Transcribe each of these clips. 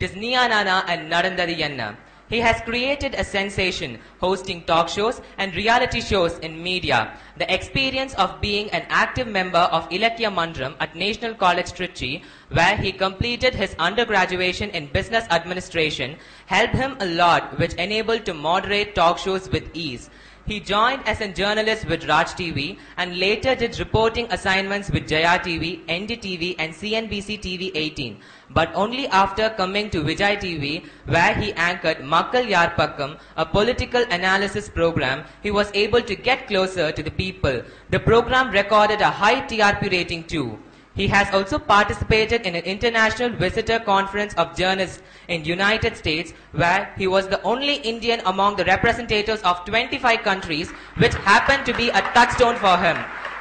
is Niya Nana and Narandari Yanna. He has created a sensation hosting talk shows and reality shows in media. The experience of being an active member of Ilakya Mandram at National College Trichy, where he completed his undergraduation in business administration, helped him a lot, which enabled to moderate talk shows with ease. He joined as a journalist with Raj TV and later did reporting assignments with Jaya TV, NDTV and CNBC TV 18. But only after coming to Vijay TV, where he anchored Makkal Yarpakkam, a political analysis program, he was able to get closer to the people. The program recorded a high TRP rating too. He has also participated in an international visitor conference of journalists in United States, where he was the only Indian among the representatives of 25 countries, which happened to be a touchstone for him.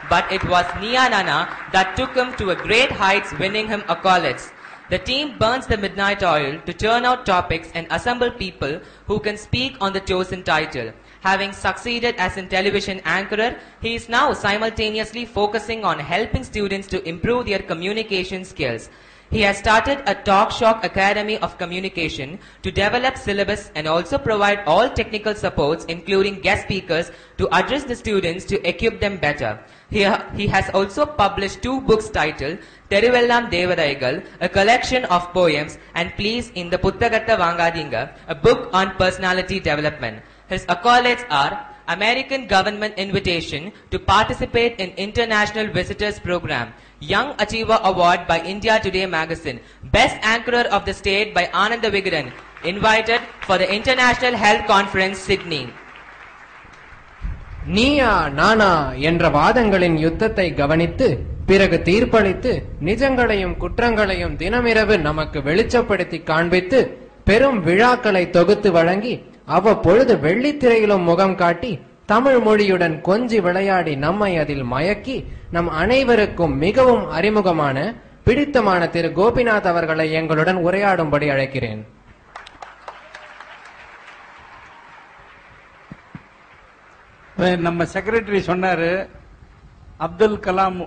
But it was Niya Nana that took him to a great heights, winning him accolades. The team burns the midnight oil to turn out topics and assemble people who can speak on the chosen title. Having succeeded as a television anchorer, he is now simultaneously focusing on helping students to improve their communication skills. He has started a Talk Shock Academy of Communication to develop syllabus and also provide all technical supports, including guest speakers, to address the students to equip them better. He has also published 2 books titled Teruvellam Devadaigal, a collection of poems, and Please in the Puttagatta Vangadinga, a book on personality development. His accolades are American Government Invitation to participate in International Visitors Program, Young Achiever Award by India Today Magazine, Best Anchorer of the State by Ananda Vigadan, invited for the International Health Conference, Sydney. Neeya Naana என்ற வாதங்களின் யுத்தத்தை கவனித்து பிறகு தீர்ப்பளித்து நிஜங்களையும் குற்றங்களையும் தினமிரவு நமக்கு வெளிச்சப்படுத்தி காண்பித்து பெரும் விழாக்களை தொகுத்து வழங்கி அவ்வப்பொழுது வெள்ளித்திரையிலும் முகம் காட்டி தமிழ் மொழியுடன் கொஞ்சி விளையாடி நம்மை அதில் மயக்கி நம் அனைவருக்கும் மிகவும் அறிமுகமான பிடித்தமான திரு கோபிநாத் அவர்களை எங்களுடன் உரையாடும்படி அழைக்கிறேன். நம்ம செக்ரட்டரி சொன்னாரு, அப்துல் கலாம்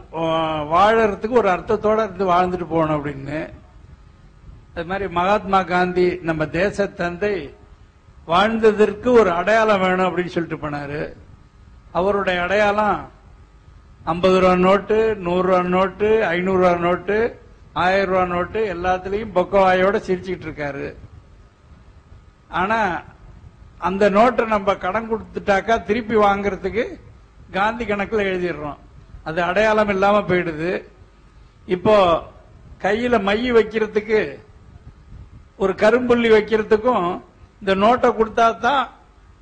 வாழறதுக்கு ஒரு அர்த்தத்தோட இருந்து வாழ்ந்துட்டு போகணும் அப்படின்னு. அது மாதிரி மகாத்மா காந்தி நம்ம தேச தந்தை வாழ்ந்ததற்கு ஒரு அடையாளம் வேணும் அப்படின்னு சொல்லிட்டு போனாரு. அவருடைய அடையாளம் 50 ரூபா நோட்டு, 100 ரூபா நோட்டு, 500 ரூபா நோட்டு, 1000 ரூபா நோட்டு எல்லாத்துலயும் பொக்கவாயோட சிரிச்சுக்கிட்டு இருக்காரு. ஆனா அந்த நோட்டை நம்ம கடன் கொடுத்துட்டாக்கா திருப்பி வாங்கறதுக்கு காந்தி கணக்குல எழுதிடுறோம். அது அடையாளம் இல்லாம போயிடுது. இப்போ கையில மை வைக்கிறதுக்கு ஒரு கரும்புள்ளி வைக்கிறதுக்கும் இந்த நோட்டை கொடுத்தா தான்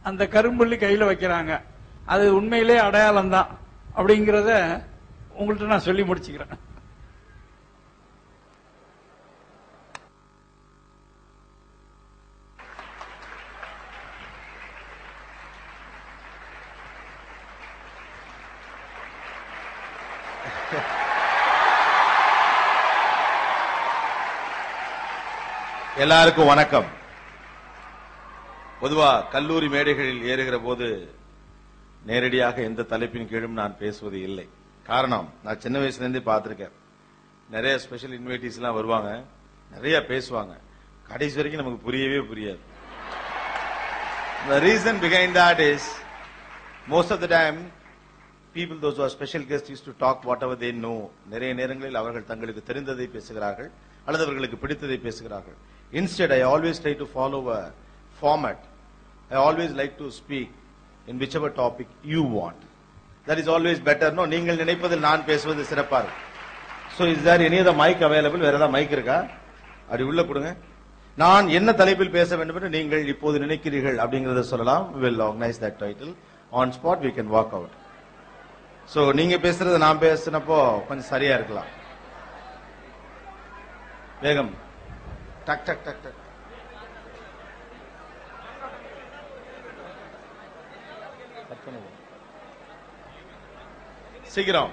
அந்த கரும்புள்ளி கையில வைக்கிறாங்க. அது உண்மையிலே அடையாளம் தான் அப்படிங்கறத உங்கள்கிட்ட நான் சொல்லி முடிச்சுக்கிறேன். எல்லாருக்கும் வணக்கம். பொதுவா கல்லூரி மேடைகளில் ஏறுகிற போது நேரடியாக எந்த தலைப்பின் கீழும் நான் பேசுவது இல்லை. காரணம், நான் சின்ன வயசுல இருந்தே பார்த்திருக்கேன். நிறைய ஸ்பெஷல் இன்வைட்டீஸ் எல்லாம் வருவாங்க, நிறைய பேசுவாங்க, கடைசி வரைக்கும் நமக்கு புரியவே புரியாது. The reason behind that is most of the time people, those who are special guests, used to talk whatever they know. நிறைய நேரங்களில் அவர்கள் தங்களுக்கு தெரிந்ததை பேசுகிறார்கள் அல்லது அவர்களுக்கு பிடித்ததை பேசுகிறார்கள். Instead, I always try to follow a format. I always like to speak in whichever topic you want. That is always better. No, நீங்கள் நினைப்பதில் நான் பேசுவது சிறப்பா இருக்கு. So is there any other mic available? வேற ஏதாவது மைக் இருக்கா? அப்படி உள்ள கொடுங்க. நான் என்ன தலைப்பில் பேச வேண்டும் என்று நீங்கள் இப்போது நினைக்கிறீர்கள் அப்படிங்கறத சொல்லலாம். We will organize that title. On spot we can walk out. So நீங்க பேசுறது நான் பேசினப்போ கொஞ்சம் சரியா இருக்கலாம். வேகம். டக் டக் டக் டக். சீக்கிரம்.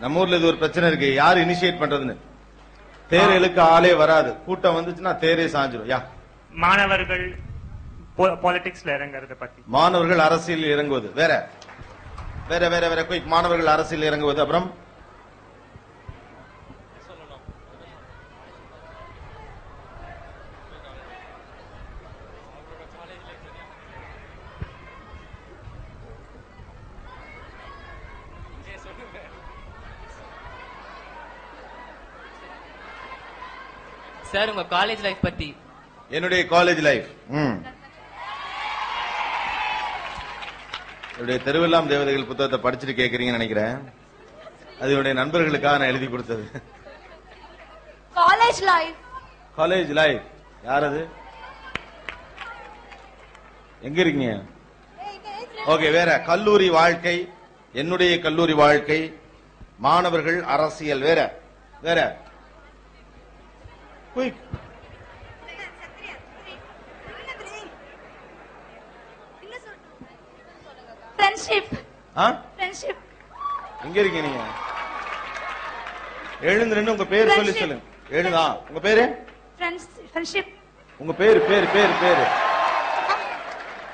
நம்ம ஊர்ல இது ஒரு பிரச்சனை இருக்கு, யார் இனிஷியேட் பண்றதுன்னு. தேரைகளுக்கு ஆளே வராது, கூட்டம் வந்துச்சுன்னா தேரே சாஞ்சிடும். யா, மாணவர்கள் பாலிடிக்ஸ்ல இறங்குறத பத்தி. மாணவர்கள் அரசியல் இறங்குவது வேற வேற வேற வேற குயிக். மாணவர்கள் அரசியல் இறங்குவது. அப்புறம் சார் உங்க காலேஜ் லைஃப் பத்தி. என்னுடைய காலேஜ் லைஃப் என்னுடைய தெருவெல்லாம் தேவதைகள் புத்தகத்தை படிச்சுட்டு கேக்குறீங்கன்னு நினைக்கிறேன். அது என்னுடைய நண்பர்களுக்காக நான் எழுதி கொடுத்தது. College life. காலேஜ் லைஃப் யார் அது? எங்க இருக்கீங்க? ஓகே, வேற கல்லூரி வாழ்க்கை, என்னுடைய கல்லூரி வாழ்க்கை, மாணவர்கள், அரசியல், வேற வேற குயிக். ஃப்ரெண்ட்ஷிப். ஃப்ரெண்ட்ஷிப். எங்க இருக்கீங்க நீங்க? எழுந்து நின்னு உங்க பேர் சொல்லி சொல்லுங்க. எழுதா உங்க பேரு? ஃப்ரெண்ட்ஷிப். உங்க பேரு பேரு பேரு பேரு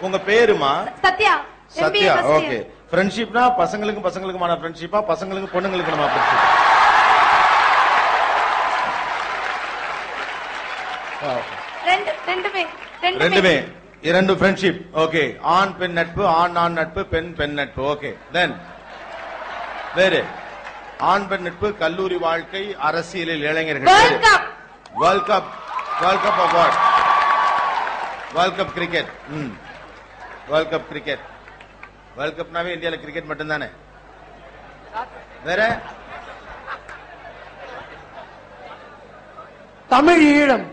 உங்க பேருமா? சத்யா. சத்யா. ஓகே. ஃப்ரெண்ட்ஷிப்னா பசங்களுக்கும் பசங்களுக்குமான ஃப்ரெண்ட்ஷிப்பா, பசங்களுக்கும் பொண்ணுங்களுக்கு நம்ம ஃப்ரெண்ட்ஷிப்? ரெண்டுமே இரண்டு ஃப்ரெண்ட்ஷிப். ஓகே. ஆண் பெண் நட்பு, ஆண் ஆண் நட்பு, பெண் பெண் நட்பு. ஓகே. தென் வேறு ஆண் பெண் நட்பு, கல்லூரி வாழ்க்கை, அரசியலில் இளைஞர்கள். World cup. World cup. World cup of what? World cup cricket. World cup cricket. World கப்னாவே இந்தியாவில் கிரிக்கெட் மட்டும்தானே. வேற தமிழ் ஈழம்.